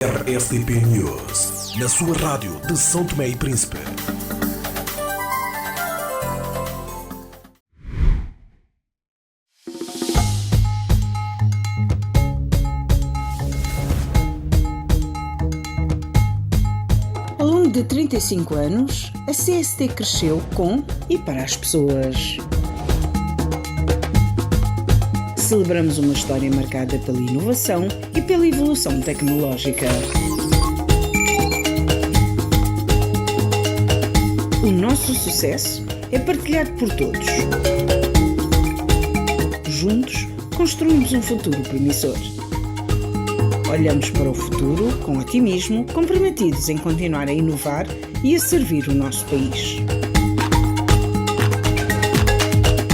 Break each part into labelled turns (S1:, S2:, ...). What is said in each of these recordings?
S1: RSDP News, na sua rádio de São Tomé e Príncipe.
S2: Ao longo de 35 anos, a CST cresceu com e para as pessoas. Celebramos uma história marcada pela inovação e pela evolução tecnológica. O nosso sucesso é partilhado por todos. Juntos, construímos um futuro promissor. Olhamos para o futuro com otimismo, comprometidos em continuar a inovar e a servir o nosso país.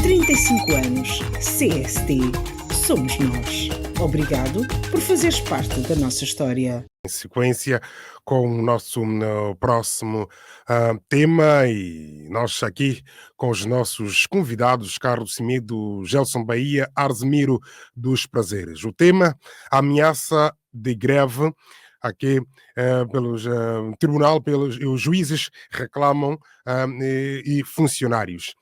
S2: 35 anos, CST, somos nós. Obrigado por fazeres parte da nossa história.
S3: Em sequência com o nosso próximo tema, e nós aqui com os nossos convidados, Carlos Semedo, Gelson Bahia, Arzimiro dos Prazeres. O tema, a ameaça de greve, aqui pelos tribunal, pelos os juízes reclamam e funcionários.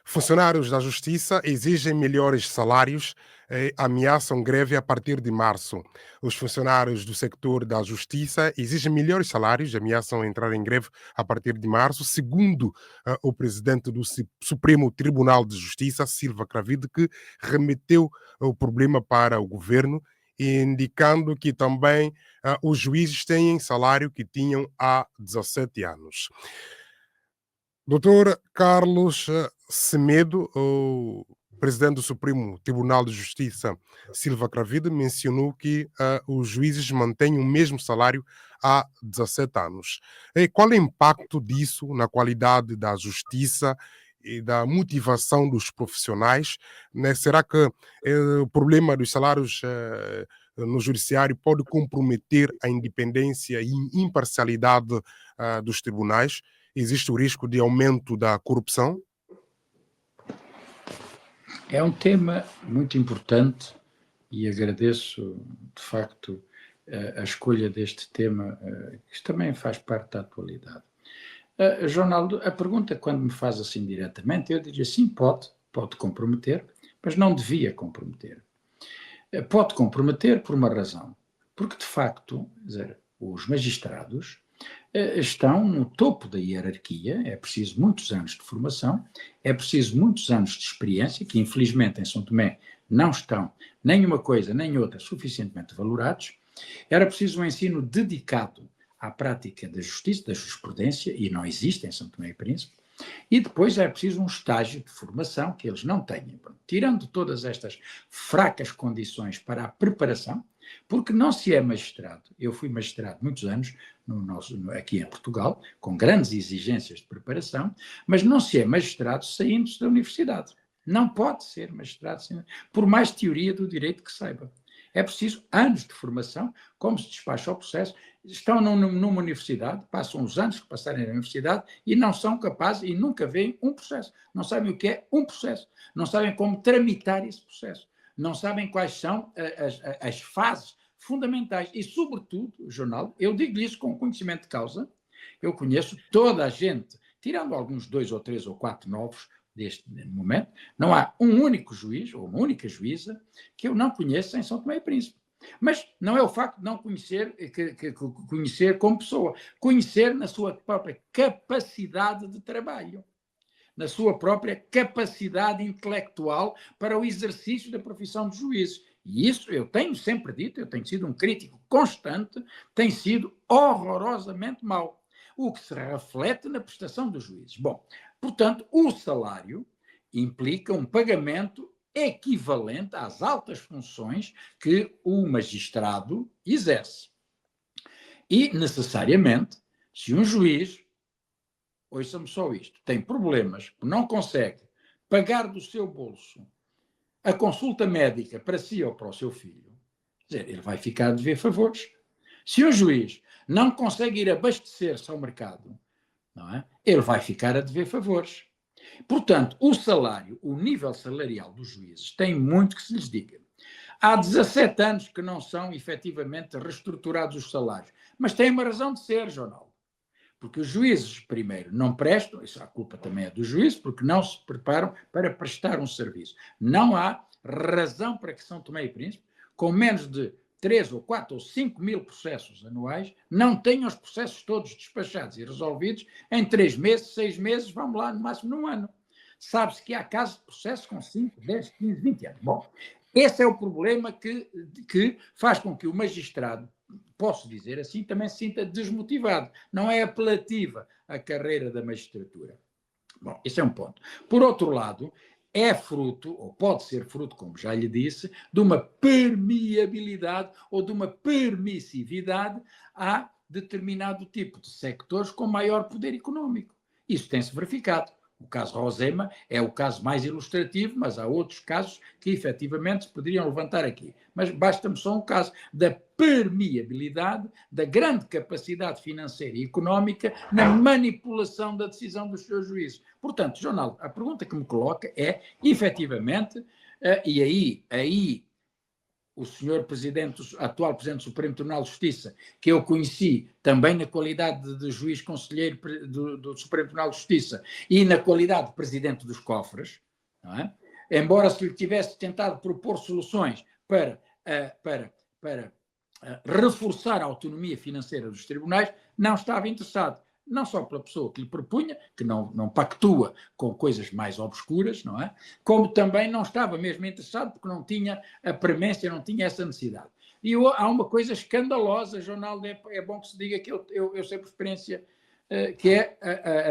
S3: Funcionários da Justiça exigem melhores salários e ameaçam greve a partir de março. Os funcionários do sector da Justiça exigem melhores salários e ameaçam entrar em greve a partir de março, segundo o presidente do Supremo Tribunal de Justiça, Silva Cravide, que remeteu o problema para o governo, indicando que também os juízes têm salário que tinham há 17 anos. Doutor Carlos Semedo, o presidente do Supremo Tribunal de Justiça, Silva Cravide, mencionou que os juízes mantêm o mesmo salário há 17 anos. E qual é o impacto disso na qualidade da justiça e da motivação dos profissionais? Né? Será que o problema dos salários no judiciário pode comprometer a independência e imparcialidade dos tribunais? Existe o risco de aumento da corrupção?
S4: É um tema muito importante e agradeço, de facto, a escolha deste tema, que também faz parte da atualidade. Ronaldo, a pergunta, quando me faz assim diretamente, eu diria sim, pode comprometer, mas não devia comprometer. Pode comprometer por uma razão, porque, de facto, quer dizer, os magistrados estão no topo da hierarquia, é preciso muitos anos de formação, é preciso muitos anos de experiência, que infelizmente em São Tomé não estão nem uma coisa nem outra suficientemente valorados. Era preciso um ensino dedicado à prática da justiça, da jurisprudência, e não existe em São Tomé e Príncipe, e depois é preciso um estágio de formação que eles não têm. Tirando todas estas fracas condições para a preparação, porque não se é magistrado. Eu fui magistrado muitos anos aqui em Portugal, com grandes exigências de preparação, mas não se é magistrado saindo-se da universidade. Não pode ser magistrado, por mais teoria do direito que saiba. É preciso anos de formação, como se despacha o processo. Estão numa universidade, passam os anos que passarem na universidade e não são capazes e nunca veem um processo. Não sabem o que é um processo. Não sabem como tramitar esse processo. Não sabem quais são as fases fundamentais. E, sobretudo, jornal, eu digo isso com conhecimento de causa, eu conheço toda a gente, tirando alguns 2 ou 3 ou 4 novos deste momento, não há um único juiz ou uma única juíza que eu não conheça em São Tomé e Príncipe. Mas não é o facto de não conhecer, conhecer como pessoa, conhecer na sua própria capacidade de trabalho, na sua própria capacidade intelectual para o exercício da profissão de juízes. E isso eu tenho sempre dito, eu tenho sido um crítico constante, tem sido horrorosamente mau, o que se reflete na prestação dos juízes. Bom, portanto, o salário implica um pagamento equivalente às altas funções que o magistrado exerce. E, necessariamente, se um juiz, ouça-me só isto, tem problemas, não consegue pagar do seu bolso a consulta médica para si ou para o seu filho, quer dizer, ele vai ficar a dever favores. Se um juiz não consegue ir abastecer-se ao mercado, não é? Ele vai ficar a dever favores. Portanto, o salário, o nível salarial dos juízes tem muito que se lhes diga. há 17 anos que não são efetivamente reestruturados os salários. Mas tem uma razão de ser, Ronaldo. Porque os juízes, primeiro, não prestam, isso a culpa também é dos juízes, porque não se preparam para prestar um serviço. Não há razão para que São Tomé e Príncipe, com menos de 3 ou 4 ou 5 mil processos anuais, não tenham os processos todos despachados e resolvidos em 3 meses, 6 meses, vamos lá, no máximo num ano. Sabe-se que há casos de processos com 5, 10, 15, 20 anos. Bom, esse é o problema que faz com que o magistrado, posso dizer assim, também se sinta desmotivado. Não é apelativa a carreira da magistratura. Bom, esse é um ponto. Por outro lado, é fruto, ou pode ser fruto, como já lhe disse, de uma permeabilidade ou de uma permissividade a determinado tipo de sectores com maior poder económico. Isso tem-se verificado. O caso Rosema é o caso mais ilustrativo, mas há outros casos que efetivamente se poderiam levantar aqui. Mas basta-me só um caso da permeabilidade, da grande capacidade financeira e económica na manipulação da decisão dos seus juízes. Portanto, Ronaldo, a pergunta que me coloca é, efetivamente, e aí o senhor presidente, atual presidente do Supremo Tribunal de Justiça, que eu conheci também na qualidade de juiz conselheiro do Supremo Tribunal de Justiça e na qualidade de presidente dos cofres, não é? Embora se lhe tivesse tentado propor soluções para reforçar a autonomia financeira dos tribunais, não estava interessado. Não só pela pessoa que lhe propunha, que não pactua com coisas mais obscuras, não é? Como também não estava mesmo interessado porque não tinha a premência, não tinha essa necessidade. E há uma coisa escandalosa, Ronaldo, é bom que se diga que eu sei por experiência, que é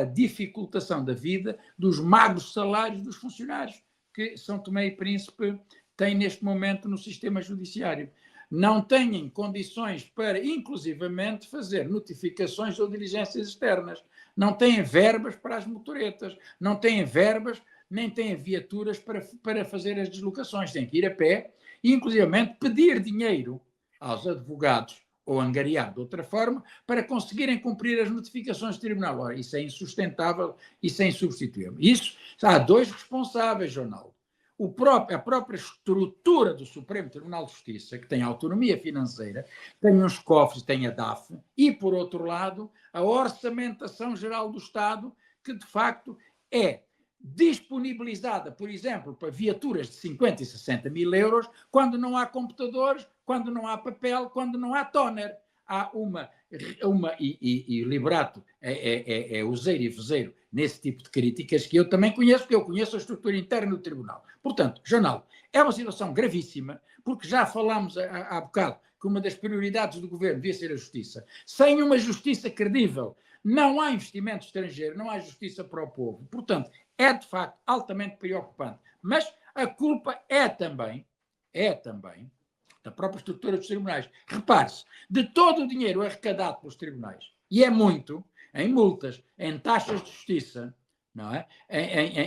S4: a dificultação da vida dos magros salários dos funcionários que São Tomé e Príncipe têm neste momento no sistema judiciário. Não têm condições para, inclusivamente, fazer notificações ou diligências externas. Não têm verbas para as motoretas, não têm verbas, nem têm viaturas para fazer as deslocações. Têm que ir a pé e, inclusivamente, pedir dinheiro aos advogados ou angariar de outra forma para conseguirem cumprir as notificações do tribunal. Ora, isso é insustentável, isso é insubstituível. Isso, há dois responsáveis, Ronaldo. A própria estrutura do Supremo Tribunal de Justiça, que tem autonomia financeira, tem os cofres, tem a DAF, e, por outro lado, a Orçamentação Geral do Estado, que, de facto, é disponibilizada, por exemplo, para viaturas de 50 e 60 mil euros, quando não há computadores, quando não há papel, quando não há toner. Há e Liberato é useiro e vezeiro nesse tipo de críticas que eu também conheço, porque eu conheço a estrutura interna do tribunal. Portanto, Ronaldo, é uma situação gravíssima, porque já falámos há bocado que uma das prioridades do governo devia ser a justiça. Sem uma justiça credível, não há investimento estrangeiro, não há justiça para o povo. Portanto, é de facto altamente preocupante. Mas a culpa é também da própria estrutura dos tribunais. Repare-se, de todo o dinheiro arrecadado pelos tribunais, e é muito, em multas, em taxas de justiça, não é?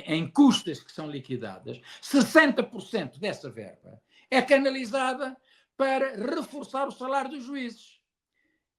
S4: Em custas que são liquidadas, 60% dessa verba é canalizada para reforçar o salário dos juízes.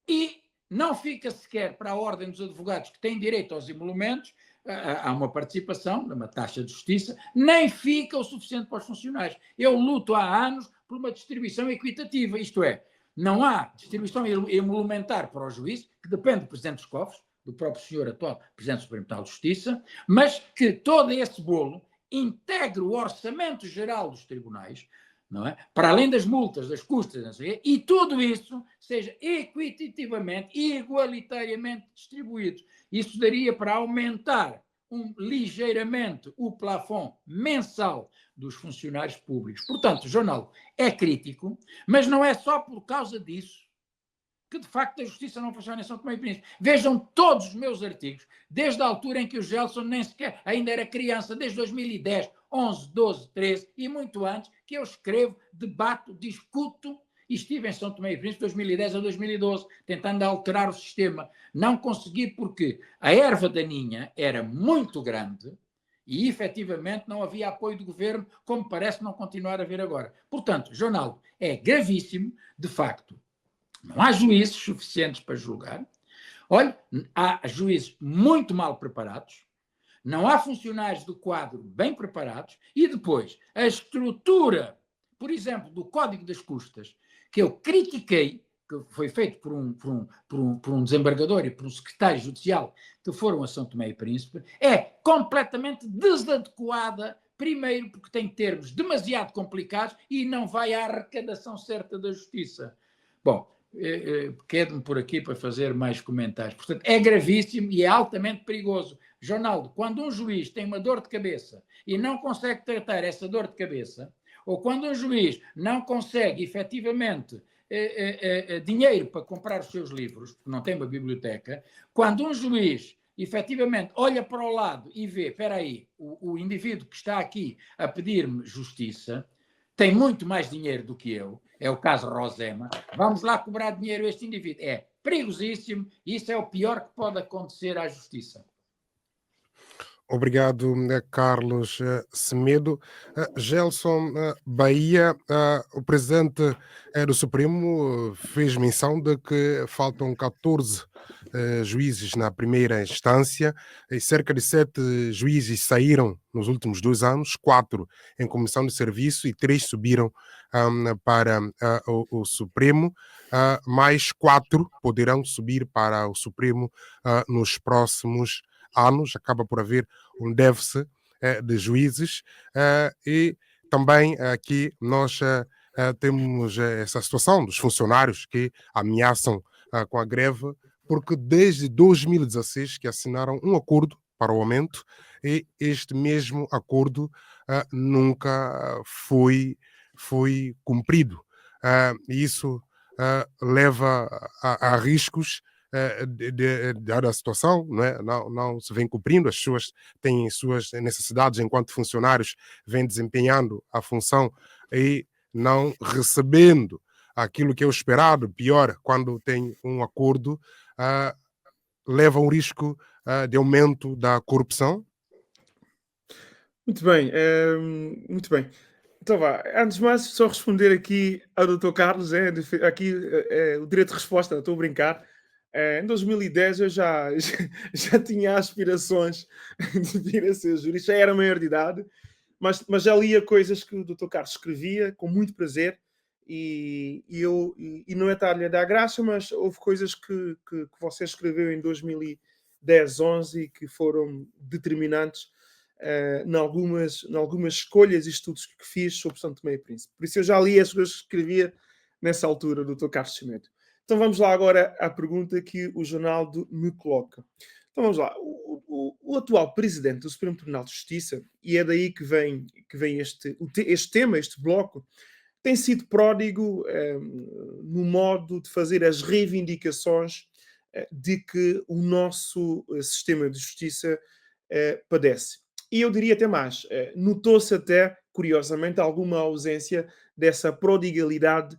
S4: E não fica sequer para a ordem dos advogados que têm direito aos emolumentos, há uma participação numa taxa de justiça, nem fica o suficiente para os funcionários. Eu luto há anos por uma distribuição equitativa, isto é, não há distribuição emolumentar para o juiz, que depende do Presidente dos Cofres, do próprio senhor atual Presidente do Supremo Tribunal de Justiça, mas que todo esse bolo integre o orçamento geral dos tribunais, não é? Para além das multas, das custas, não sei, e tudo isso seja equitativamente e igualitariamente distribuído. Isso daria para aumentar ligeiramente o plafond mensal dos funcionários públicos. Portanto, Ronaldo, é crítico, mas não é só por causa disso que, de facto, a justiça não funciona em São Tomé e Príncipe. Vejam todos os meus artigos, desde a altura em que o Gelson nem sequer ainda era criança, desde 2010, 11, 12, 13 e muito antes, que eu escrevo, debato, discuto e estive em São Tomé e Príncipe de 2010 a 2012, tentando alterar o sistema. Não consegui porque a erva daninha era muito grande e, efetivamente, não havia apoio do governo, como parece não continuar a haver agora. Portanto, Ronaldo, é gravíssimo, de facto. Não há juízes suficientes para julgar. Olha, há juízes muito mal preparados, não há funcionários do quadro bem preparados e depois a estrutura por exemplo, do Código das Custas, que eu critiquei, que foi feito por um desembargador e por um secretário judicial que foram a São Tomé e Príncipe, é completamente desadequada, primeiro porque tem termos demasiado complicados e não vai à arrecadação certa da justiça. Bom, quedo-me por aqui para fazer mais comentários. Portanto, é gravíssimo e é altamente perigoso. Jornaldo, quando um juiz tem uma dor de cabeça e não consegue tratar essa dor de cabeça, ou quando um juiz não consegue efetivamente dinheiro para comprar os seus livros, porque não tem uma biblioteca, quando um juiz efetivamente olha para o lado e vê, espera aí, o indivíduo que está aqui a pedir-me justiça tem muito mais dinheiro do que eu, é o caso Rosema, vamos lá cobrar dinheiro a este indivíduo. É perigosíssimo e isso é o pior que pode acontecer à justiça.
S3: Obrigado, Carlos Semedo. Gelson Bahia, o presidente do Supremo fez menção de que faltam 14 juízes na primeira instância e cerca de 7 juízes saíram nos últimos 2 anos, 4 em comissão de serviço e 3 subiram para o Supremo. Mais 4 poderão subir para o Supremo nos próximos anos. Acaba por haver um déficit de juízes e também aqui nós temos essa situação dos funcionários que ameaçam com a greve, porque desde 2016 que assinaram um acordo para o aumento e este mesmo acordo nunca foi cumprido. E isso leva a riscos dada a situação, não é? Não se vem cumprindo, as pessoas têm suas necessidades enquanto funcionários, vêm desempenhando a função e não recebendo aquilo que é o esperado. Pior, quando tem um acordo, leva a um risco de aumento da corrupção.
S5: Muito bem, muito bem. Então vá, antes de mais, só responder aqui ao Dr. Carlos, aqui o direito de resposta, estou a brincar. Em 2010 eu já tinha aspirações de vir a ser jurista, já era maior de idade, mas já lia coisas que o Dr. Carlos escrevia com muito prazer e não é estar-lhe a dar graça, mas houve coisas que você escreveu em 2010, 11 e que foram determinantes em algumas escolhas e estudos que fiz sobre São Tomé e Príncipe. Por isso eu já li as coisas que escrevia nessa altura, do Dr. Carlos Semedo. Então vamos lá agora à pergunta que o jornal me coloca. Então vamos lá. O atual presidente do Supremo Tribunal de Justiça, e é daí que vem este tema, este bloco, tem sido pródigo no modo de fazer as reivindicações de que o nosso sistema de justiça padece. E eu diria até mais, notou-se até, curiosamente, alguma ausência dessa prodigalidade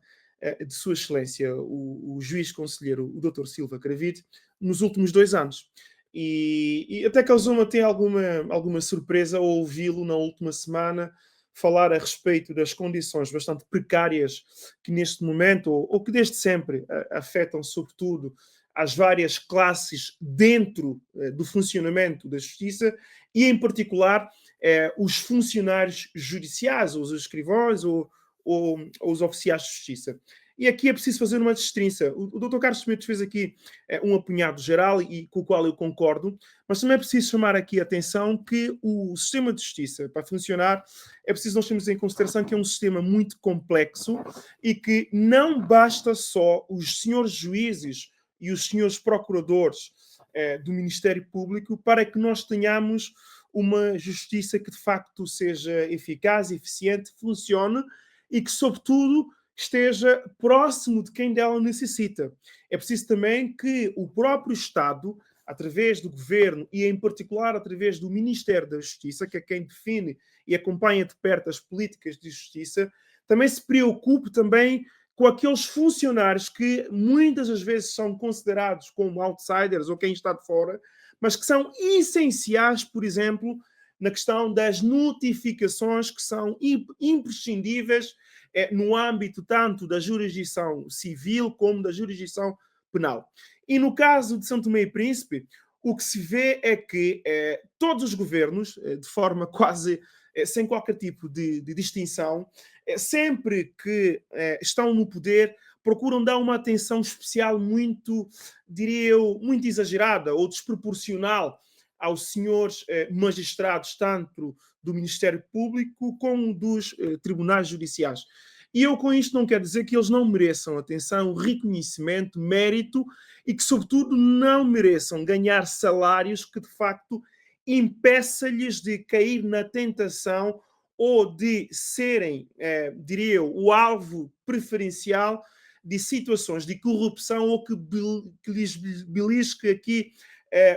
S5: de Sua Excelência, o juiz conselheiro, o Dr. Silva Cravide, nos últimos 2 anos. E até causou-me até alguma surpresa ao ouvi-lo na última semana falar a respeito das condições bastante precárias que neste momento, ou que desde sempre, afetam sobretudo as várias classes dentro do funcionamento da justiça e, em particular, os funcionários judiciais, os escrivães ou os oficiais de justiça. E aqui é preciso fazer uma distinção. O Dr. Carlos Semedo fez aqui um apanhado geral e com o qual eu concordo, mas também é preciso chamar aqui a atenção que o sistema de justiça, para funcionar, é preciso nós termos em consideração que é um sistema muito complexo e que não basta só os senhores juízes e os senhores procuradores do Ministério Público para que nós tenhamos uma justiça que de facto seja eficaz, eficiente, funcione e que, sobretudo, esteja próximo de quem dela necessita. É preciso também que o próprio Estado, através do Governo e, em particular, através do Ministério da Justiça, que é quem define e acompanha de perto as políticas de justiça, também se preocupe também com aqueles funcionários que muitas das vezes são considerados como outsiders ou quem está de fora, mas que são essenciais, por exemplo, na questão das notificações que são imprescindíveis no âmbito tanto da jurisdição civil como da jurisdição penal. E no caso de São Tomé e Príncipe, o que se vê é que todos os governos, de forma quase sem qualquer tipo de distinção, sempre que estão no poder, procuram dar uma atenção especial muito, diria eu, muito exagerada ou desproporcional aos senhores magistrados, tanto do Ministério Público como dos tribunais judiciais. E eu com isto não quero dizer que eles não mereçam atenção, reconhecimento, mérito e que, sobretudo, não mereçam ganhar salários que, de facto, impeça-lhes de cair na tentação ou de serem, diria eu, o alvo preferencial de situações de corrupção ou que lhes belisque aqui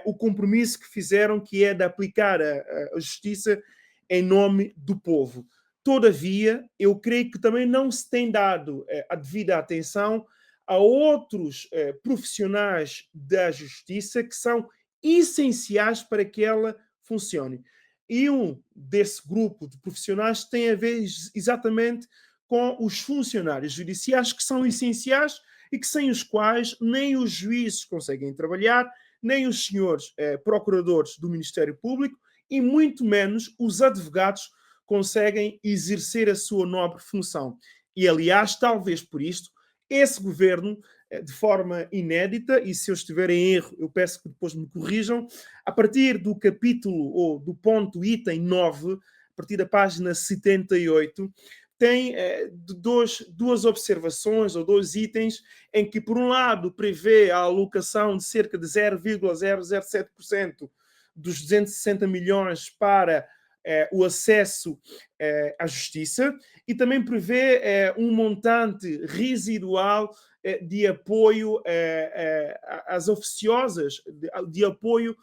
S5: o compromisso que fizeram, que é de aplicar a justiça em nome do povo. Todavia, eu creio que também não se tem dado a devida atenção a outros profissionais da justiça que são essenciais para que ela funcione. E um desse grupo de profissionais tem a ver exatamente com os funcionários judiciais, que são essenciais e que sem os quais nem os juízes conseguem trabalhar, nem os senhores procuradores do Ministério Público e muito menos os advogados conseguem exercer a sua nobre função. E, aliás, talvez por isto, esse governo, de forma inédita, e se eu estiver em erro, eu peço que depois me corrijam, a partir do capítulo, ou do ponto item 9, a partir da página 78, tem duas observações, ou dois itens, em que, por um lado, prevê a alocação de cerca de 0,007% dos 260 milhões para o acesso à justiça e também prevê um montante residual de apoio às oficiosas, de apoio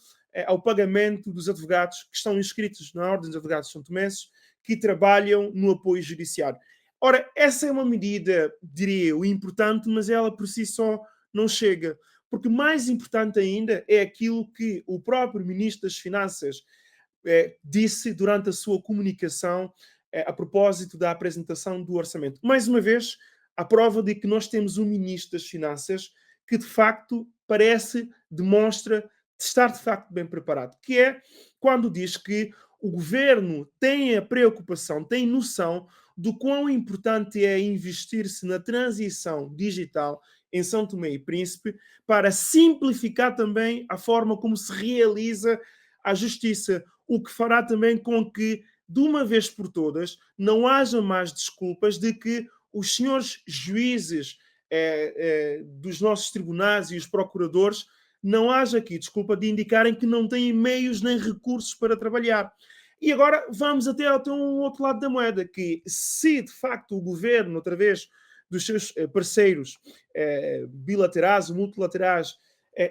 S5: ao pagamento dos advogados que estão inscritos na Ordem dos Advogados santomenses que trabalham no apoio judiciário. Ora, essa é uma medida, diria eu, importante, mas ela por si só não chega, porque mais importante ainda é aquilo que o próprio Ministro das Finanças disse durante a sua comunicação a propósito da apresentação do orçamento. Mais uma vez, a prova de que nós temos um Ministro das Finanças que, de facto, demonstra estar, de facto, bem preparado, que é quando diz que o governo tem a preocupação, tem noção do quão importante é investir-se na transição digital em São Tomé e Príncipe para simplificar também a forma como se realiza a justiça, o que fará também com que, de uma vez por todas, não haja mais desculpas de que os senhores juízes dos nossos tribunais e os procuradores não haja aqui desculpa de indicarem que não têm meios nem recursos para trabalhar. E agora vamos até um outro lado da moeda, que se de facto o governo, através dos seus parceiros bilaterais ou multilaterais,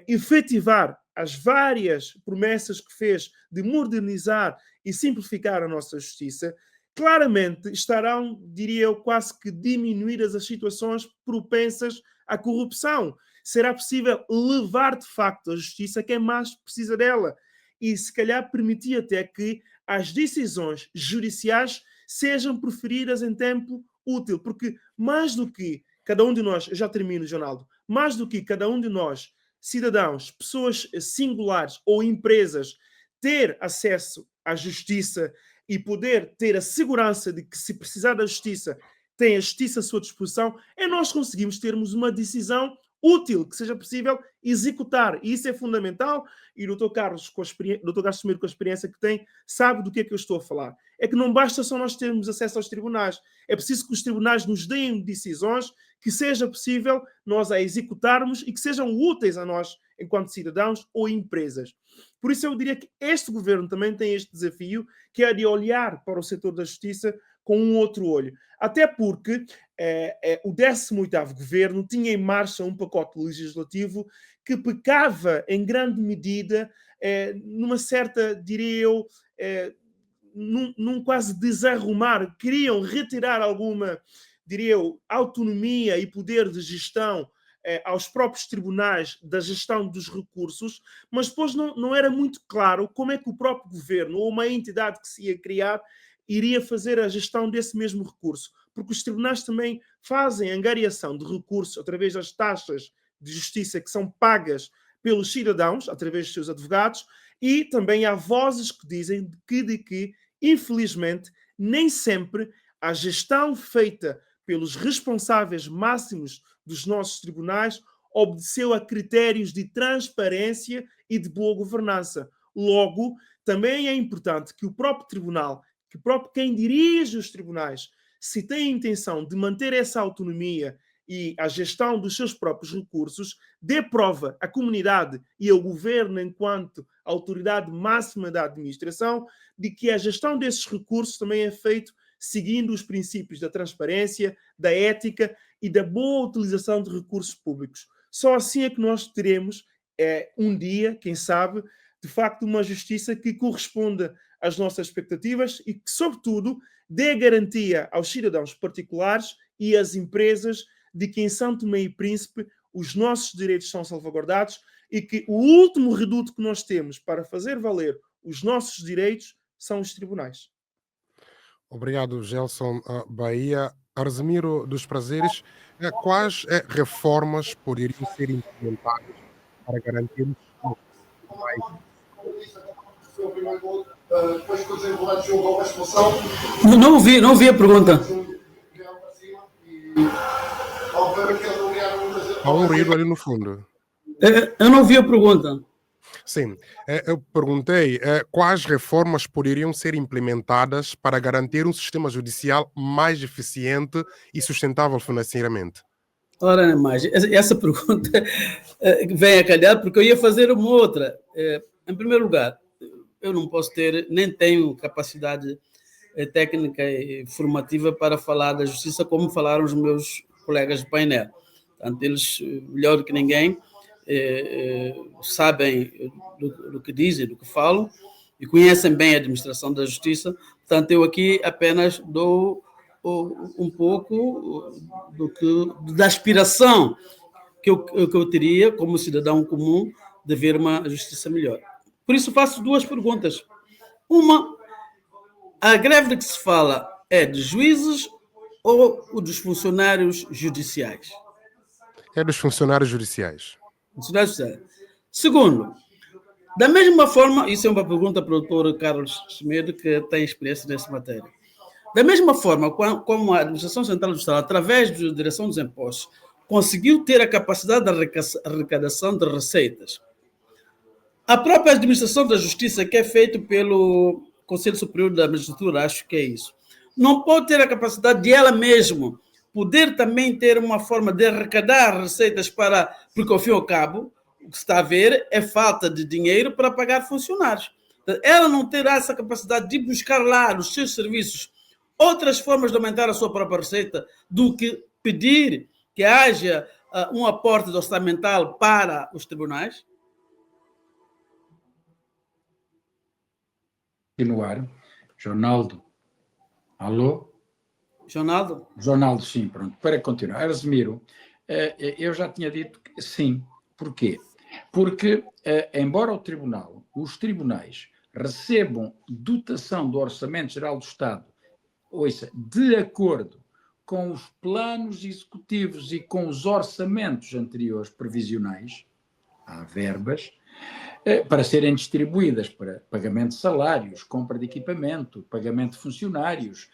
S5: efetivar as várias promessas que fez de modernizar e simplificar a nossa justiça, claramente estarão, diria eu, quase que diminuídas as situações propensas à corrupção. Será possível levar, de facto, a justiça a quem mais precisa dela. E, se calhar, permitir até que as decisões judiciais sejam proferidas em tempo útil. Porque, mais do que cada um de nós, eu já termino, Jonaldo, mais do que cada um de nós, cidadãos, pessoas singulares ou empresas, ter acesso à justiça e poder ter a segurança de que, se precisar da justiça, tem a justiça à sua disposição, é nós conseguimos termos uma decisão útil, que seja possível executar. E isso é fundamental. E o Dr. Carlos Semedo, com a experiência que tem, sabe do que é que eu estou a falar. É que não basta só nós termos acesso aos tribunais. É preciso que os tribunais nos deem decisões que seja possível nós a executarmos e que sejam úteis a nós enquanto cidadãos ou empresas. Por isso eu diria que este governo também tem este desafio, que é de olhar para o setor da justiça com um outro olho. Até porque o 18º governo tinha em marcha um pacote legislativo que pecava em grande medida numa certa, diria eu, num quase desarrumar. Queriam retirar alguma, diria eu, autonomia e poder de gestão aos próprios tribunais da gestão dos recursos, mas depois não era muito claro como é que o próprio governo ou uma entidade que se ia criar iria fazer a gestão desse mesmo recurso, porque os tribunais também fazem angariação de recursos através das taxas de justiça que são pagas pelos cidadãos, através dos seus advogados, e também há vozes que dizem que infelizmente, nem sempre a gestão feita pelos responsáveis máximos dos nossos tribunais obedeceu a critérios de transparência e de boa governança. Logo, também é importante que o próprio tribunal, que o próprio quem dirige os tribunais, se tem a intenção de manter essa autonomia e a gestão dos seus próprios recursos, dê prova à comunidade e ao governo, enquanto autoridade máxima da administração, de que a gestão desses recursos também é feita seguindo os princípios da transparência, da ética e da boa utilização de recursos públicos. Só assim é que nós teremos, um dia, quem sabe, de facto, uma justiça que corresponda às nossas expectativas e que, sobretudo, dê garantia aos cidadãos particulares e às empresas de que em São Tomé e Príncipe os nossos direitos são salvaguardados e que o último reduto que nós temos para fazer valer os nossos direitos são os tribunais.
S3: Obrigado, Gelson Bahia. Arsemiro dos Prazeres, quais reformas poderiam ser implementadas para garantir mais?
S6: Não ouvi a pergunta.
S3: Há um ruído ali no fundo.
S6: Eu não ouvi a pergunta.
S3: Sim, eu perguntei quais reformas poderiam ser implementadas para garantir um sistema judicial mais eficiente e sustentável financeiramente.
S6: Ora, mais, essa pergunta vem a calhar porque eu ia fazer uma outra. Em primeiro lugar, eu não posso ter, nem tenho capacidade técnica e formativa para falar da justiça como falaram os meus colegas de painel. Portanto, eles, melhor do que ninguém, sabem do que dizem, do que falam e conhecem bem a administração da justiça. Portanto, eu aqui apenas dou um pouco da aspiração que eu teria como cidadão comum de ver uma justiça melhor. Por isso faço duas perguntas. Uma, a greve de que se fala é de juízes ou dos funcionários judiciais?
S3: É dos funcionários judiciais.
S6: Segundo, da mesma forma, isso é uma pergunta para o doutor Carlos Semedo, que tem experiência nessa matéria. Da mesma forma como a Administração Central do Estado, através da Direção dos Impostos, conseguiu ter a capacidade de arrecadação de receitas, a própria Administração da Justiça, que é feito pelo Conselho Superior da Magistratura, acho que é isso, não pode ter a capacidade de ela mesma poder também ter uma forma de arrecadar receitas porque, ao fim e ao cabo, o que se está a ver é falta de dinheiro para pagar funcionários. Ela não terá essa capacidade de buscar lá nos seus serviços outras formas de aumentar a sua própria receita do que pedir que haja um aporte orçamental para os tribunais?
S4: Continuar. Jonaldo. Alô? Jonaldo, sim, pronto. Para continuar. Arsemiro, eu já tinha dito que sim. Porquê? Porque, embora os tribunais recebam dotação do Orçamento Geral do Estado, ouça, de acordo com os planos executivos e com os orçamentos anteriores previsionais, há verbas, para serem distribuídas para pagamento de salários, compra de equipamento, pagamento de funcionários,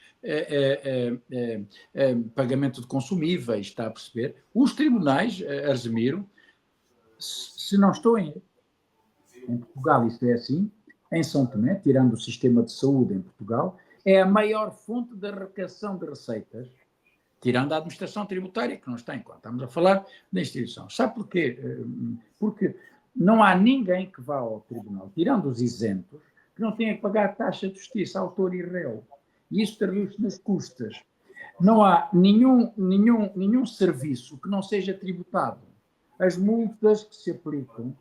S4: pagamento de consumíveis, está a perceber? Os tribunais, Arsemiro, se não estou em Portugal, isto é assim, em São Tomé, tirando o sistema de saúde em Portugal, é a maior fonte de arrecadação de receitas, tirando a administração tributária, que não está em conta. Estamos a falar da instituição. Sabe porquê? Porque não há ninguém que vá ao tribunal, tirando os isentos, que não tenha que pagar taxa de justiça, autor e réu. E isso traduz-se nas custas. Não há nenhum serviço que não seja tributado. As multas que se aplicam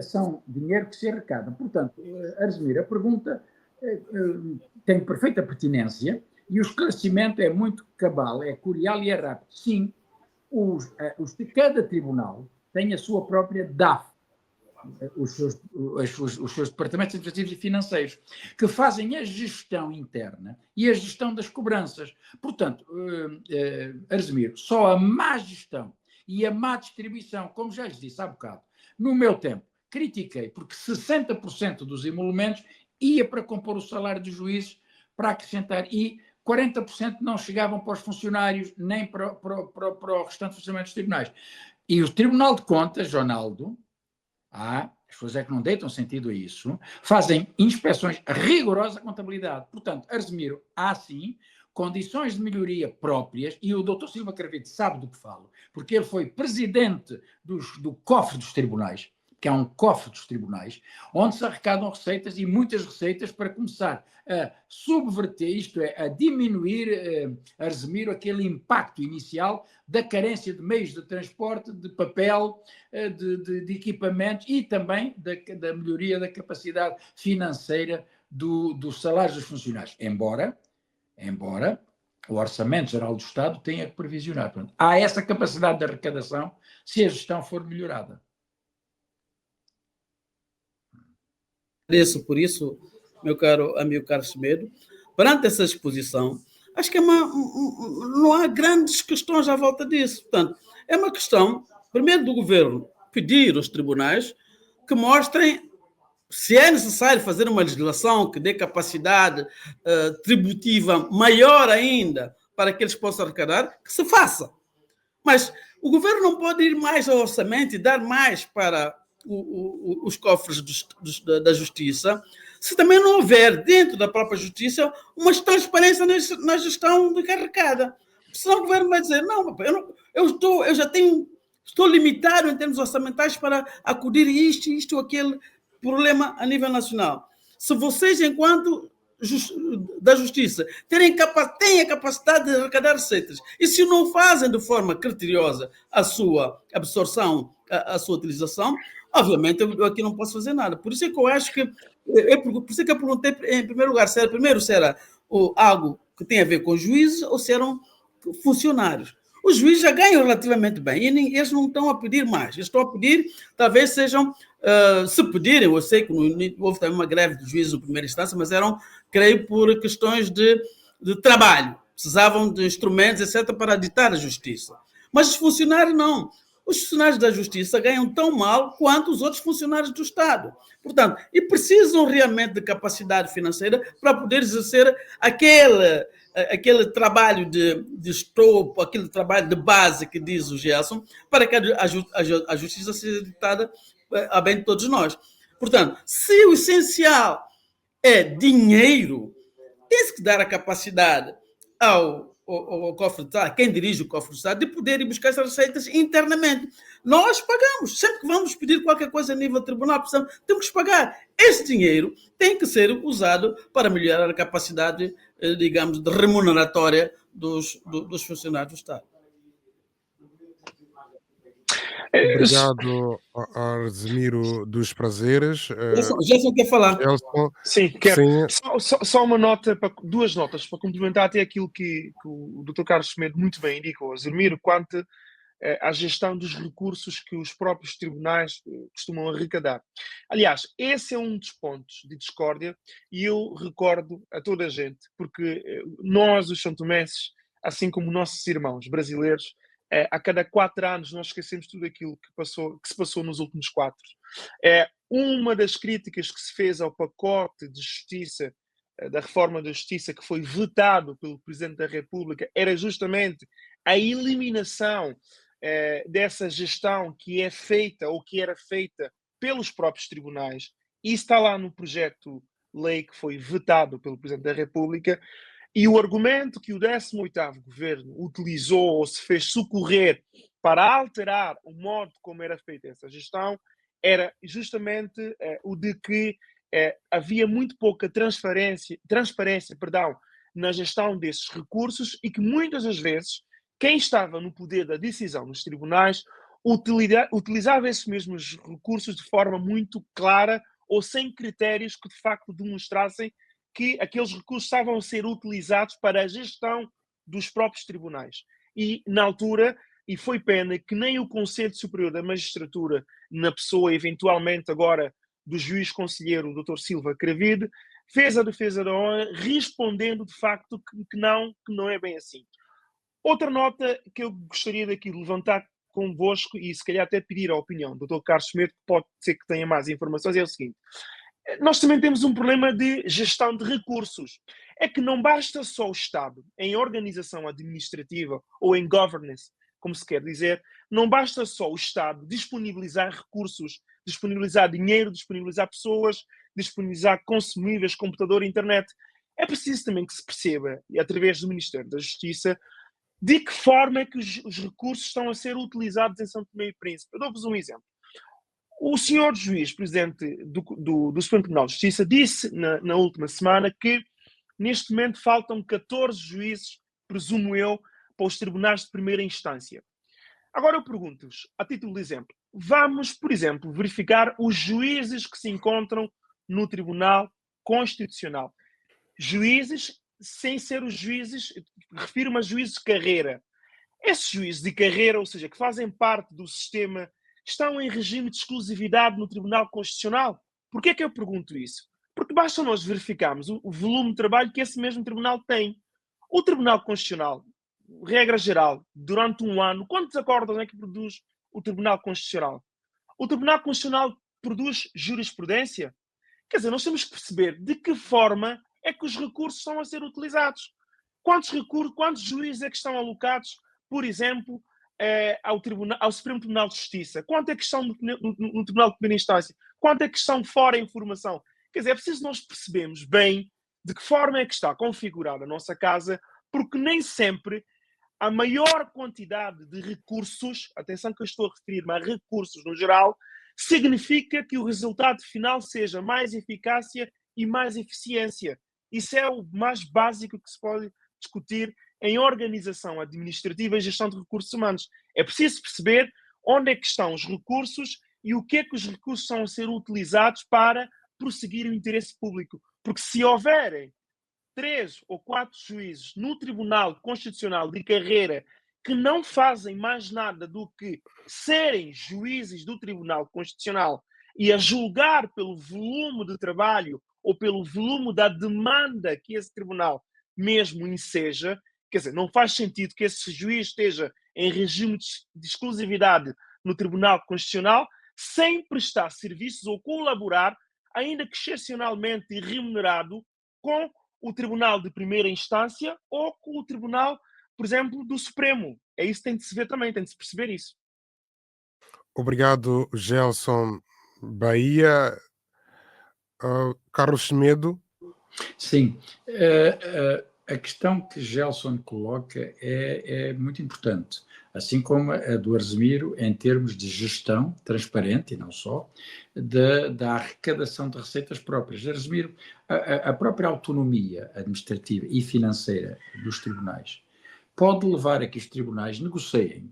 S4: são dinheiro que se arrecada. Portanto, Arsemiro, a pergunta tem perfeita pertinência e o esclarecimento é muito cabal, é curial e é rápido. Sim, cada tribunal tem a sua própria DAF, os seus departamentos administrativos e financeiros, que fazem a gestão interna e a gestão das cobranças. Portanto, Arsemiro, só a má gestão e a má distribuição, como já lhes disse há bocado, no meu tempo, critiquei, porque 60% dos emolumentos ia para compor o salário dos juízes, para acrescentar, e 40% não chegavam para os funcionários nem para o restante funcionamento dos tribunais. E o Tribunal de Contas, Ronaldo, as pessoas é que não deitam sentido a isso, fazem inspeções rigorosas à contabilidade. Portanto, Arsemiro, há sim condições de melhoria próprias, e o Dr. Silva Cravide sabe do que falo, porque ele foi presidente do cofre dos tribunais, que é um cofre dos tribunais, onde se arrecadam receitas, e muitas receitas, para começar a subverter, isto é, a diminuir, Arsemiro, aquele impacto inicial da carência de meios de transporte, de papel, de equipamentos, e também da melhoria da capacidade financeira dos salários dos funcionários. Embora o Orçamento Geral do Estado tenha que previsionar. Portanto, há essa capacidade de arrecadação se a gestão for melhorada.
S6: Agradeço por isso, meu caro amigo Carlos Semedo. Perante essa exposição, acho que não há grandes questões à volta disso. Portanto, é uma questão, primeiro, do governo pedir aos tribunais que mostrem se é necessário fazer uma legislação que dê capacidade tributiva maior ainda para que eles possam arrecadar, que se faça. Mas o governo não pode ir mais ao orçamento e dar mais para os cofres da justiça, se também não houver dentro da própria justiça uma transparência na gestão de arrecada. Senão o governo vai dizer, não, eu já estou limitado em termos orçamentais para acudir a isto ou aquele problema a nível nacional. Se vocês, enquanto da justiça, têm a capacidade de arrecadar receitas, e se não fazem de forma criteriosa a sua absorção, a sua utilização, obviamente eu aqui não posso fazer nada. Por isso é que eu acho que, por isso é que eu perguntei em primeiro lugar, se era algo que tem a ver com juízes ou se eram funcionários. Os juízes já ganham relativamente bem e eles não estão a pedir mais. Eles estão a pedir, talvez sejam, se pedirem, eu sei que houve também uma greve de juízes na primeira instância, mas eram, creio, por questões de trabalho. Precisavam de instrumentos, etc., para ditar a justiça. Mas os funcionários não. Os funcionários da justiça ganham tão mal quanto os outros funcionários do Estado. Portanto, e precisam realmente de capacidade financeira para poder exercer aquele trabalho de estopo, aquele trabalho de base que diz o Gerson, para que a justiça seja ditada a bem de todos nós. Portanto, se o essencial é dinheiro, tem-se que dar a capacidade ao cofre de Estado, quem dirige o cofre de Estado, de poder ir buscar essas receitas internamente. Nós pagamos. Sempre que vamos pedir qualquer coisa a nível tribunal, temos que pagar. Esse dinheiro tem que ser usado para melhorar a capacidade, digamos, de remuneratória dos funcionários do Estado.
S3: Obrigado, Arsemiro dos Prazeres.
S6: Gerson quer falar.
S7: Sim, quero.
S3: Sim.
S7: Só duas notas para complementar até aquilo que o Dr. Carlos Semedo muito bem indicou, Arsemiro, quanto à gestão dos recursos que os próprios tribunais costumam arrecadar. Aliás, esse é um dos pontos de discórdia e eu recordo a toda a gente, porque nós, os santomenses, assim como nossos irmãos brasileiros, a cada 4 anos nós esquecemos tudo aquilo que se passou nos últimos 4. Uma das críticas que se fez ao pacote de justiça, da reforma da justiça, que foi vetado pelo Presidente da República, era justamente a eliminação dessa gestão que é feita ou que era feita pelos próprios tribunais. Isso está lá no projeto de lei que foi vetado pelo Presidente da República. E o argumento que o 18º governo utilizou ou se fez socorrer para alterar o modo como era feita essa gestão era justamente o de que havia muito pouca transparência, na gestão desses recursos e que muitas das vezes quem estava no poder da decisão nos tribunais utilizava esses mesmos recursos de forma muito clara ou sem critérios que de facto demonstrassem que aqueles recursos estavam a ser utilizados para a gestão dos próprios tribunais. E, na altura, e foi pena que nem o Conselho Superior da Magistratura, na pessoa, eventualmente, agora, do juiz conselheiro, o Dr. Silva Cravide, fez a defesa da honra, respondendo, de facto, que não é bem assim. Outra nota que eu gostaria daqui de levantar convosco, e se calhar até pedir a opinião do Dr. Carlos Semedo, que pode ser que tenha mais informações, é o seguinte. nós também temos um problema de gestão de recursos. É que não basta só o Estado, em organização administrativa ou em governance, como se quer dizer, não basta só o Estado disponibilizar recursos, disponibilizar dinheiro, disponibilizar pessoas, disponibilizar consumíveis, computador, internet. É preciso também que se perceba, através do Ministério da Justiça, de que forma é que os recursos estão a ser utilizados em São Tomé e Príncipe. Eu dou-vos um exemplo. O senhor juiz, presidente do Supremo Tribunal de Justiça, disse na última semana que neste momento faltam 14 juízes, presumo eu, para os tribunais de primeira instância. Agora eu pergunto-vos, a título de exemplo, vamos, por exemplo, verificar os juízes que se encontram no Tribunal Constitucional. Juízes sem ser os juízes, refiro-me a juízes de carreira. Esses juízes de carreira, ou seja, que fazem parte do sistema, estão em regime de exclusividade no Tribunal Constitucional. Por que é que eu pergunto isso? Porque basta nós verificarmos o volume de trabalho que esse mesmo tribunal tem. O Tribunal Constitucional, regra geral, durante um ano, quantos acordos é que produz o Tribunal Constitucional? O Tribunal Constitucional produz jurisprudência? Quer dizer, nós temos que perceber de que forma é que os recursos estão a ser utilizados. Quantos juízes é que estão alocados, por exemplo, ao Supremo Tribunal de Justiça? Quanto é que estão no Tribunal de Primeira Instância? Quanto é que estão fora em formação? Quer dizer, é preciso nós percebermos bem de que forma é que está configurada a nossa casa, porque nem sempre a maior quantidade de recursos, atenção que eu estou a referir-me a recursos no geral, significa que o resultado final seja mais eficácia e mais eficiência. Isso é o mais básico que se pode discutir em organização administrativa e gestão de recursos humanos. É preciso perceber onde é que estão os recursos e o que é que os recursos estão a ser utilizados para prosseguir o interesse público. Porque se houverem 3 ou 4 juízes no Tribunal Constitucional de carreira que não fazem mais nada do que serem juízes do Tribunal Constitucional e a julgar pelo volume de trabalho ou pelo volume da demanda que esse tribunal mesmo enseja, quer dizer, não faz sentido que esse juiz esteja em regime de exclusividade no Tribunal Constitucional sem prestar serviços ou colaborar, ainda que excepcionalmente remunerado, com o Tribunal de Primeira Instância ou com o Tribunal, por exemplo, do Supremo. É isso que tem de se ver também, tem de se perceber isso.
S3: Obrigado, Gelson Bahia. Carlos Semedo.
S4: Sim, a questão que Gelson coloca é muito importante, assim como a do Arsemiro, em termos de gestão transparente, e não só, da arrecadação de receitas próprias. Arsemiro, a própria autonomia administrativa e financeira dos tribunais pode levar a que os tribunais negociem.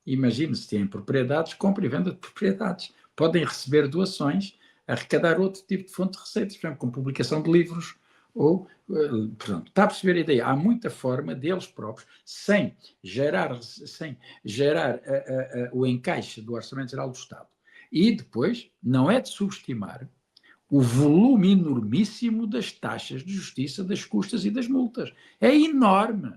S4: Imagine se têm propriedades, compra e venda de propriedades. Podem receber doações, arrecadar outro tipo de fonte de receitas, por exemplo, com publicação de livros, ou, portanto, está a perceber a ideia? Há muita forma deles próprios, sem gerar o encaixe do Orçamento Geral do Estado. E depois, não é de subestimar o volume enormíssimo das taxas de justiça, das custas e das multas. É enorme.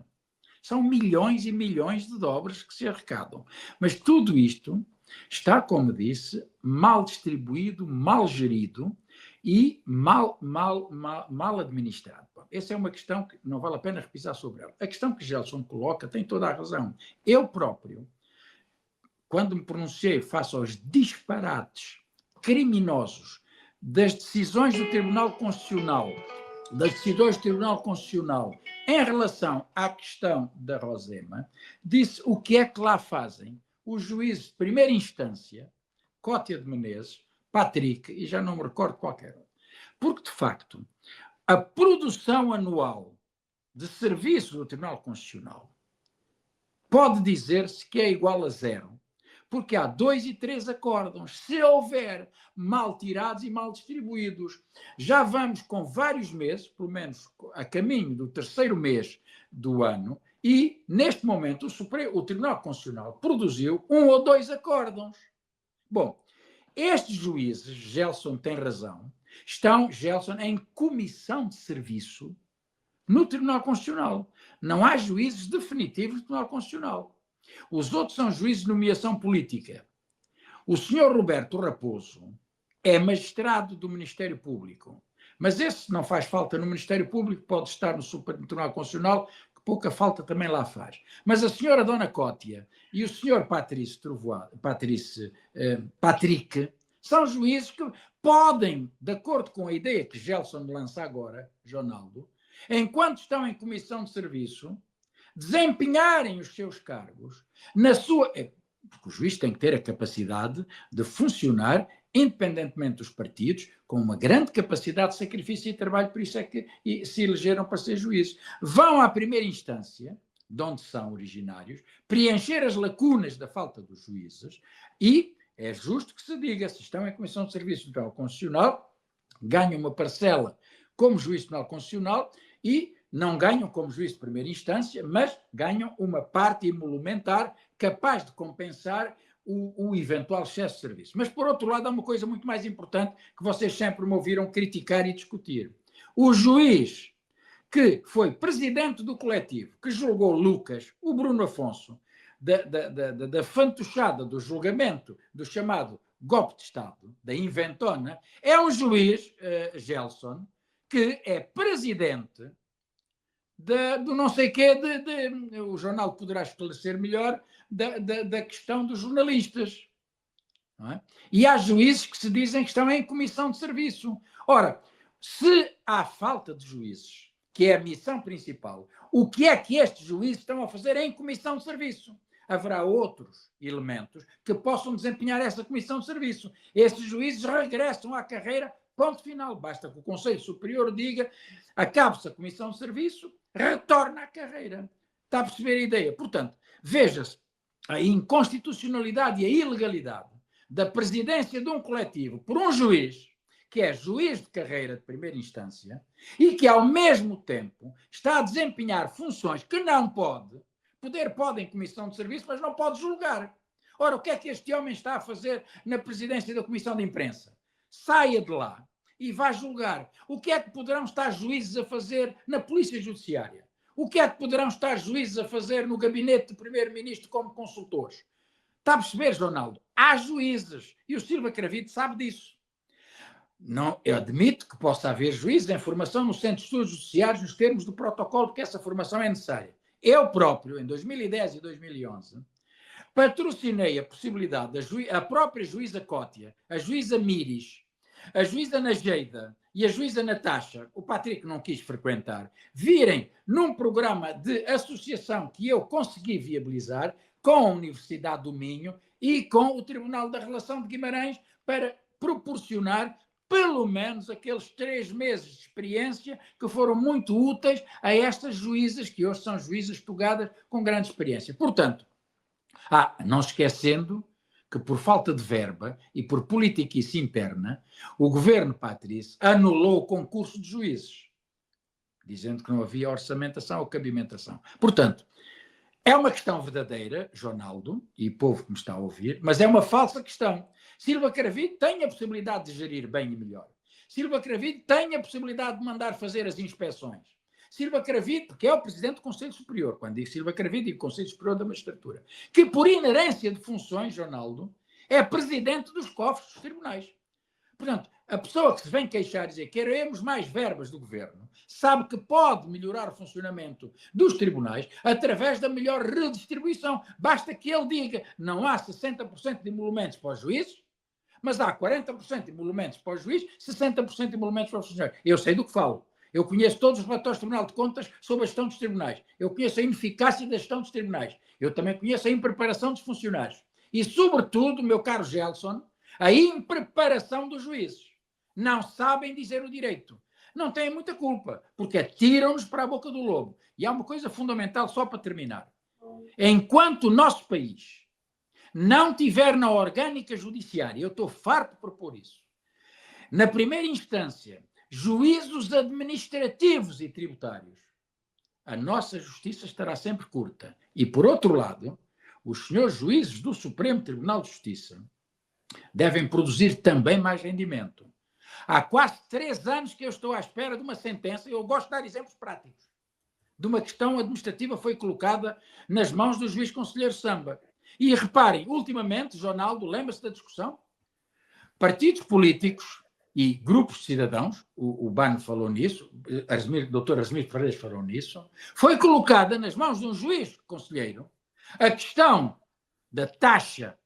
S4: São milhões e milhões de dobras que se arrecadam. Mas tudo isto está, como disse, mal distribuído, mal gerido e mal administrado. Essa é uma questão que não vale a pena repisar sobre ela. A questão que Gelson coloca tem toda a razão. Eu próprio, quando me pronunciei face aos disparates criminosos das decisões do Tribunal Constitucional, em relação à questão da Rosema, disse o que é que lá fazem os juízes de primeira instância, Cótia de Menezes, Patrick, e já não me recordo qualquer um. Porque, de facto, a produção anual de serviços do Tribunal Constitucional pode dizer-se que é igual a 0, porque há 2 e 3 acórdãos, se houver mal tirados e mal distribuídos. Já vamos com vários meses, pelo menos a caminho do 3º mês do ano, e, neste momento, o Tribunal Constitucional produziu 1 ou 2 acórdãos. Bom, estes juízes, Gelson tem razão, estão, Gelson, em comissão de serviço no Tribunal Constitucional. Não há juízes definitivos no Tribunal Constitucional. Os outros são juízes de nomeação política. O senhor Roberto Raposo, é magistrado do Ministério Público. Mas esse não faz falta no Ministério Público, pode estar no Supremo Tribunal Constitucional, que pouca falta também lá faz. Mas a senhora Dona Cótia e o senhor Patrick são juízes que podem, de acordo com a ideia que Gelson me lança agora, Jonaldo, enquanto estão em comissão de serviço, desempenharem os seus cargos na sua... Porque o juiz tem que ter a capacidade de funcionar independentemente dos partidos, com uma grande capacidade de sacrifício e trabalho, por isso é que se elegeram para ser juízes. Vão à primeira instância, de onde são originários, preencher as lacunas da falta dos juízes e é justo que se diga, se estão em comissão de serviço do Tribunal Constitucional, ganham uma parcela como juiz do Tribunal Constitucional e não ganham como juiz de primeira instância, mas ganham uma parte emolumentar capaz de compensar o eventual excesso de serviço. Mas, por outro lado, há uma coisa muito mais importante que vocês sempre me ouviram criticar e discutir. O juiz que foi presidente do coletivo, que julgou Lucas, o Bruno Afonso, da fantochada do julgamento do chamado golpe de Estado, da inventona, é um juiz, Gelson, que é presidente do não sei quê, o jornal poderá esclarecer melhor, da questão dos jornalistas. Não é? E há juízes que se dizem que estão em comissão de serviço. Ora, se há falta de juízes, que é a missão principal, o que é que estes juízes estão a fazer em comissão de serviço? Haverá outros elementos que possam desempenhar essa comissão de serviço. Esses juízes regressam à carreira, ponto final. Basta que o Conselho Superior diga, acabe-se a comissão de serviço, retorna à carreira. Está a perceber a ideia? Portanto, veja-se a inconstitucionalidade e a ilegalidade da presidência de um coletivo por um juiz, que é juiz de carreira de primeira instância, e que, ao mesmo tempo, está a desempenhar funções que não pode em comissão de serviço, mas não pode julgar. Ora, o que é que este homem está a fazer na presidência da comissão de imprensa? Saia de lá e vá julgar. O que é que poderão estar juízes a fazer na Polícia Judiciária? O que é que poderão estar juízes a fazer no gabinete do primeiro-ministro como consultores? Está a perceber, Ronaldo? Há juízes. E o Silva Cravide sabe disso. Não, eu admito que possa haver juízes em formação no Centro de Estudos Judiciários nos termos do protocolo, porque essa formação é necessária. Eu próprio, em 2010 e 2011, patrocinei a possibilidade da própria juíza Cótia, a juíza Miris, a juíza Najeida e a juíza Natasha, o Patrick não quis frequentar, virem num programa de associação que eu consegui viabilizar com a Universidade do Minho e com o Tribunal da Relação de Guimarães para proporcionar pelo menos aqueles 3 meses de experiência que foram muito úteis a estas juízas, que hoje são juízas togadas com grande experiência. Portanto, não esquecendo que por falta de verba e por politiquice interna, o governo Patrício anulou o concurso de juízes, dizendo que não havia orçamentação ou cabimentação. Portanto, é uma questão verdadeira, Jonaldo, e o povo que me está a ouvir, mas é uma falsa questão. Silva Cravide tem a possibilidade de gerir bem e melhor. Silva Cravide tem a possibilidade de mandar fazer as inspeções. Silva Cravide, que é o presidente do Conselho Superior, quando digo Silva Cravide, digo Conselho Superior da Magistratura, que por inerência de funções, Jonaldo, é presidente dos cofres dos tribunais. Portanto, a pessoa que se vem queixar e dizer que queremos mais verbas do governo, sabe que pode melhorar o funcionamento dos tribunais através da melhor redistribuição. Basta que ele diga, não há 60% de emolumentos para os juízes, mas há 40% de emolumentos para os juízes, 60% de emolumentos para os funcionários. Eu sei do que falo. Eu conheço todos os relatórios do Tribunal de Contas sobre a gestão dos tribunais. Eu conheço a ineficácia da gestão dos tribunais. Eu também conheço a impreparação dos funcionários. E, sobretudo, meu caro Gelson, a impreparação dos juízes. Não sabem dizer o direito. Não têm muita culpa, porque atiram-nos para a boca do lobo. E há uma coisa fundamental, só para terminar. Enquanto o nosso país não tiver na orgânica judiciária, eu estou farto de propor isso, na primeira instância, juízos administrativos e tributários, a nossa justiça estará sempre curta. E, por outro lado, os senhores juízes do Supremo Tribunal de Justiça devem produzir também mais rendimento. Há quase 3 anos que eu estou à espera de uma sentença, e eu gosto de dar exemplos práticos, de uma questão administrativa que foi colocada nas mãos do juiz conselheiro Samba. E reparem, ultimamente, Jonaldo, lembra-se da discussão? partidos políticos e grupos de cidadãos, o Bano falou nisso, o doutor Arsemir Ferreira falou nisso, foi colocada nas mãos de um juiz conselheiro a questão da taxa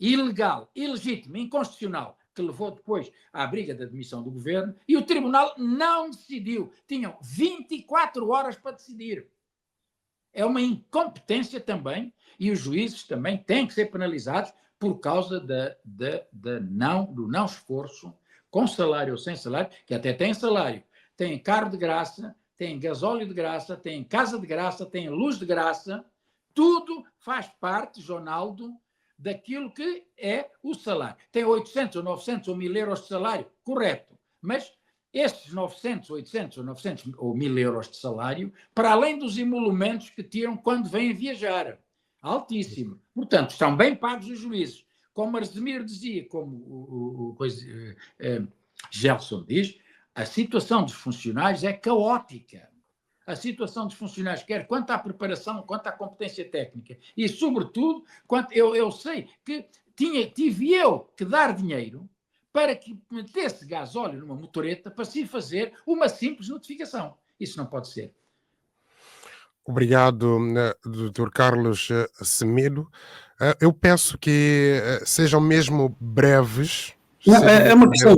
S4: ilegal, ilegítima, inconstitucional, que levou depois à briga da demissão do governo, e o tribunal não decidiu. Tinham 24 horas para decidir. É uma incompetência também, e os juízes também têm que ser penalizados por causa do não esforço, com salário ou sem salário, que até têm salário, têm carro de graça, têm gasóleo de graça, têm casa de graça, têm luz de graça, tudo faz parte, Jonaldo, daquilo que é o salário. Tem 800 ou 900 ou 1.000 euros de salário, correto, mas esses 900, 800 ou 900 ou 1.000 euros de salário, para além dos emolumentos que tiram quando vêm viajar, altíssimo. Portanto, estão bem pagos os juízes. Como Arsemir dizia, como Gelson diz, a situação dos funcionários é caótica. A situação dos funcionários, quer quanto à preparação, quanto à competência técnica, e, sobretudo, quanto eu sei que tive eu que dar dinheiro para que metesse gasóleo numa motoreta para se fazer uma simples notificação. Isso não pode ser.
S3: Obrigado, Dr. Carlos Semedo. Eu peço que sejam mesmo breves.
S6: É uma questão.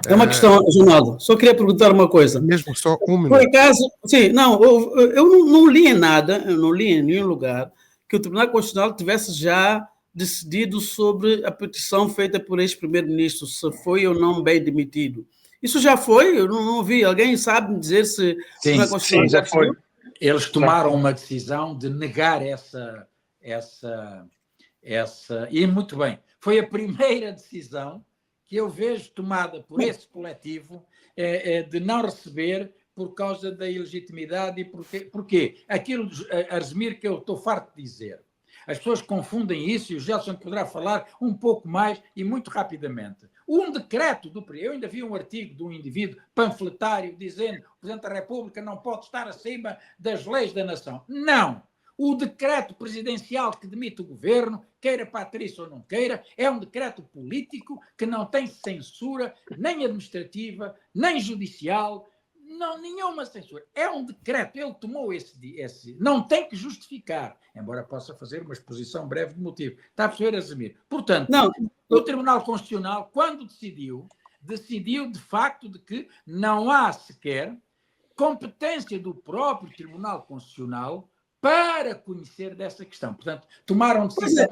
S6: É uma questão, Jonaldo. Só queria perguntar uma coisa.
S3: Mesmo só um minuto.
S6: Por acaso, sim, não, eu não li em nada, eu não li em nenhum lugar que o Tribunal Constitucional tivesse já decidido sobre a petição feita por ex-primeiro-ministro, se foi ou não bem demitido. Isso já foi? Eu não vi. Alguém sabe me dizer se...
S4: Sim, já foi. Eles tomaram uma decisão de negar essa... E muito bem. Foi a primeira decisão que eu vejo tomada por esse coletivo de não receber por causa da ilegitimidade. E porquê? Aquilo, Arsemir, que eu estou farto de dizer. As pessoas confundem isso e o Gelson poderá falar um pouco mais e muito rapidamente. Um decreto eu ainda vi um artigo de um indivíduo panfletário dizendo que o Presidente da República não pode estar acima das leis da nação. Não! O decreto presidencial que demite o governo, queira Patrícia ou não queira, é um decreto político que não tem censura nem administrativa, nem judicial, não, nenhuma censura. É um decreto, ele tomou esse... Não tem que justificar, embora possa fazer uma exposição breve de motivo. Está a perceber, Arsemir? Portanto, o Tribunal Constitucional, quando decidiu de facto de que não há sequer competência do próprio Tribunal Constitucional para conhecer dessa questão. Portanto, tomaram decisão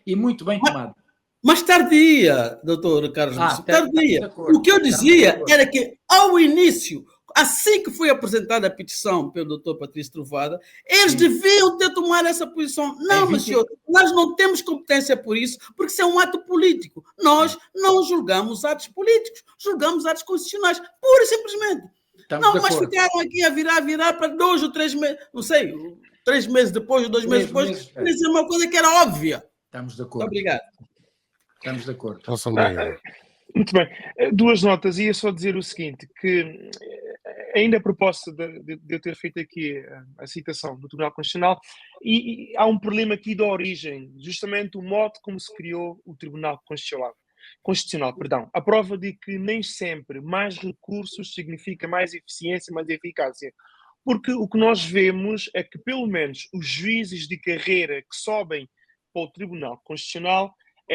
S4: e muito bem tomada.
S6: Mas tardia, doutor Carlos, tardia. O que eu dizia era que, ao início, assim que foi apresentada a petição pelo doutor Patrício Trovoada, eles deviam ter tomado essa posição. Não, meu senhor, nós não temos competência por isso, porque isso é um ato político. Nós não julgamos atos políticos, julgamos atos constitucionais, pura e simplesmente. Mas ficaram aqui a virar para 2 ou 3 meses, não sei, 3 meses depois ou 2 meses depois, dizer uma coisa que era óbvia.
S4: Estamos de acordo.
S6: Obrigado.
S4: Estamos de acordo.
S7: Muito bem. 2 notas. Ia só dizer o seguinte, que ainda a proposta de eu ter feito aqui a citação do Tribunal Constitucional, e há um problema aqui da origem, justamente o modo como se criou o Tribunal Constitucional. A prova de que nem sempre mais recursos significa mais eficiência, mais eficácia. Porque o que nós vemos é que, pelo menos, os juízes de carreira que sobem para o Tribunal Constitucional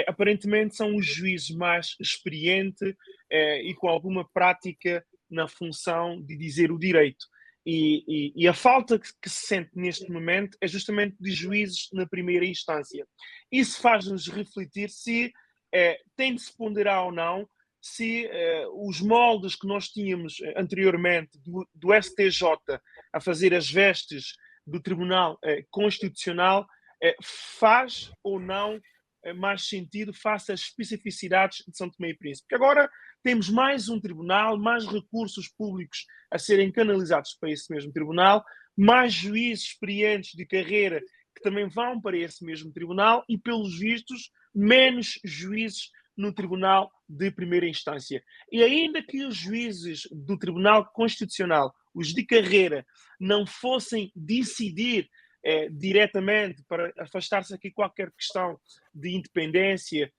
S7: aparentemente são os juízes mais experientes e com alguma prática na função de dizer o direito. E a falta que se sente neste momento é justamente de juízes na primeira instância. Isso faz-nos refletir se tem de se ponderar ou não se os moldes que nós tínhamos anteriormente do STJ a fazer as vestes do Tribunal Constitucional faz ou não mais sentido face às especificidades de São Tomé e Príncipe. Porque agora temos mais um tribunal, mais recursos públicos a serem canalizados para esse mesmo tribunal, mais juízes experientes de carreira que também vão para esse mesmo tribunal e, pelos vistos, menos juízes no Tribunal de Primeira Instância. E ainda que os juízes do Tribunal Constitucional, os de carreira, não fossem decidir diretamente para afastar-se aqui qualquer questão de independência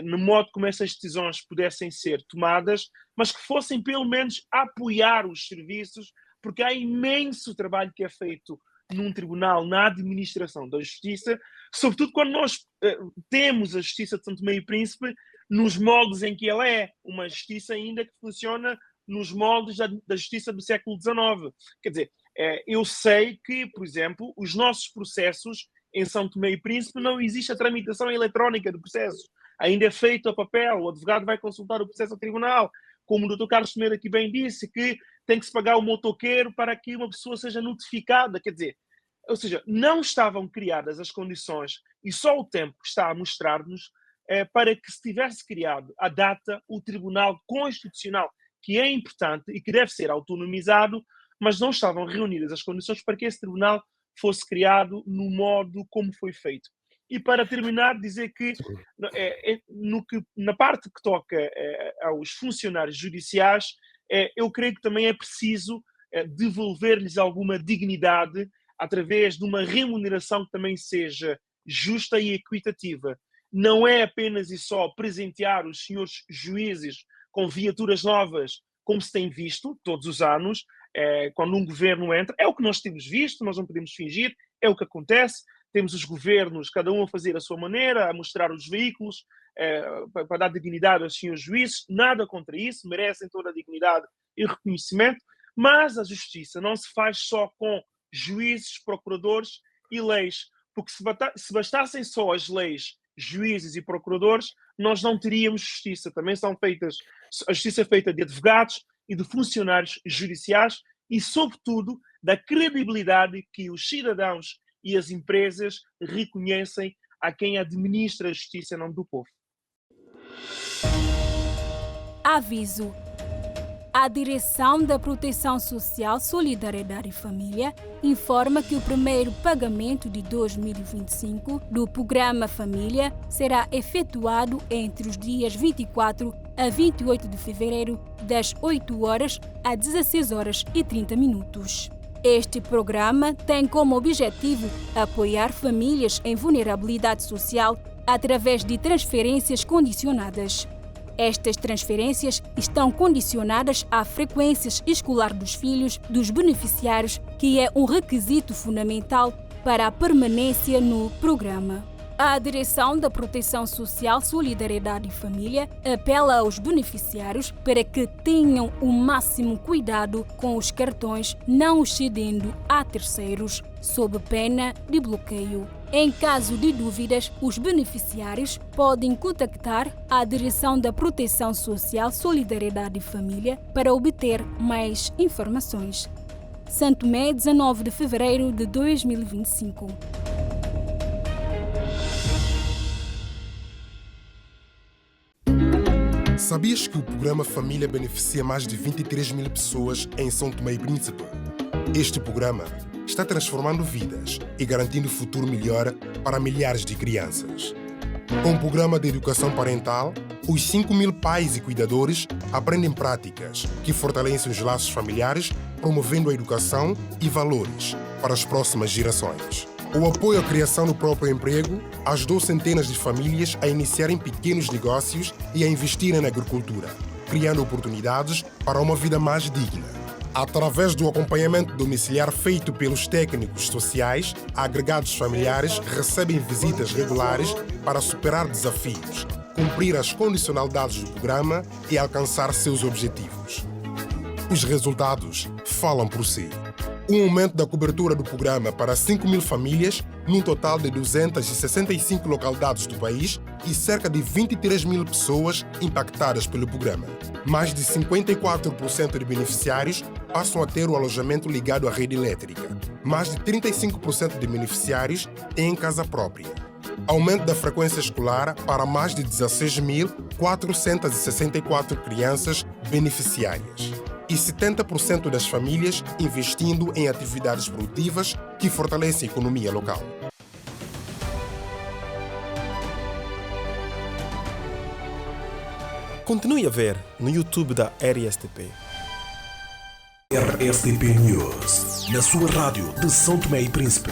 S7: no modo como essas decisões pudessem ser tomadas, mas que fossem pelo menos apoiar os serviços, porque há imenso trabalho que é feito num tribunal, na administração da justiça, sobretudo quando nós temos a justiça de São Tomé e Príncipe nos moldes em que ela é uma justiça ainda que funciona nos moldes da justiça do século XIX. Quer dizer, eu sei que, por exemplo, os nossos processos em São Tomé e Príncipe não existe a tramitação eletrónica de processos. Ainda é feito a papel, o advogado vai consultar o processo ao tribunal. Como o Dr. Carlos Semedo aqui bem disse, que tem que se pagar o motoqueiro para que uma pessoa seja notificada. Quer dizer, ou seja, não estavam criadas as condições, e só o tempo está a mostrar-nos, para que se tivesse criado a data, o Tribunal Constitucional, que é importante e que deve ser autonomizado, mas não estavam reunidas as condições para que esse tribunal fosse criado no modo como foi feito. E para terminar, dizer que, na parte que toca aos funcionários judiciais, eu creio que também é preciso devolver-lhes alguma dignidade através de uma remuneração que também seja justa e equitativa. Não é apenas e só presentear os senhores juízes com viaturas novas, como se tem visto todos os anos, quando um governo entra. É o que nós temos visto, nós não podemos fingir, é o que acontece. Temos os governos, cada um a fazer a sua maneira, a mostrar os veículos, para dar dignidade aos senhores juízes. Nada contra isso, merecem toda a dignidade e reconhecimento, mas a justiça não se faz só com juízes, procuradores e leis, porque se bastassem só as leis, juízes e procuradores, nós não teríamos justiça. Também a justiça é feita de advogados e de funcionários judiciais e, sobretudo, da credibilidade que os cidadãos e as empresas reconhecem a quem administra a justiça em nome do povo.
S8: Aviso. A Direção da Proteção Social, Solidariedade e Família informa que o primeiro pagamento de 2025 do Programa Família será efetuado entre os dias 24 a 28 de fevereiro, das 8 horas às 16 horas e 30 minutos. Este programa tem como objetivo apoiar famílias em vulnerabilidade social através de transferências condicionadas. Estas transferências estão condicionadas à frequência escolar dos filhos dos beneficiários, que é um requisito fundamental para a permanência no programa. A Direção da Proteção Social, Solidariedade e Família apela aos beneficiários para que tenham o máximo cuidado com os cartões, não os cedendo a terceiros, sob pena de bloqueio. Em caso de dúvidas, os beneficiários podem contactar a Direção da Proteção Social, Solidariedade e Família para obter mais informações. Santo Tomé, 19 de fevereiro de 2025.
S3: Sabias que o programa Família beneficia mais de 23 mil pessoas em São Tomé e Príncipe? Este programa está transformando vidas e garantindo um futuro melhor para milhares de crianças. Com o programa de educação parental, os 5 mil pais e cuidadores aprendem práticas que fortalecem os laços familiares, promovendo a educação e valores para as próximas gerações. O apoio à criação do próprio emprego ajudou centenas de famílias a iniciarem pequenos negócios e a investirem na agricultura, criando oportunidades para uma vida mais digna. Através do acompanhamento domiciliar feito pelos técnicos sociais, agregados familiares recebem visitas regulares para superar desafios, cumprir as condicionalidades do programa e alcançar seus objetivos. Os resultados falam por si. Um aumento da cobertura do programa para 5 mil famílias, num total de 265 localidades do país e cerca de 23 mil pessoas impactadas pelo programa. Mais de 54% de beneficiários passam a ter o alojamento ligado à rede elétrica. Mais de 35% de beneficiários têm casa própria. Aumento da frequência escolar para mais de 16.464 crianças beneficiárias. E 70% das famílias investindo em atividades produtivas que fortalecem a economia local.
S9: Continue a ver no YouTube da RSTP.
S1: RSTP News, na sua rádio de São Tomé e Príncipe.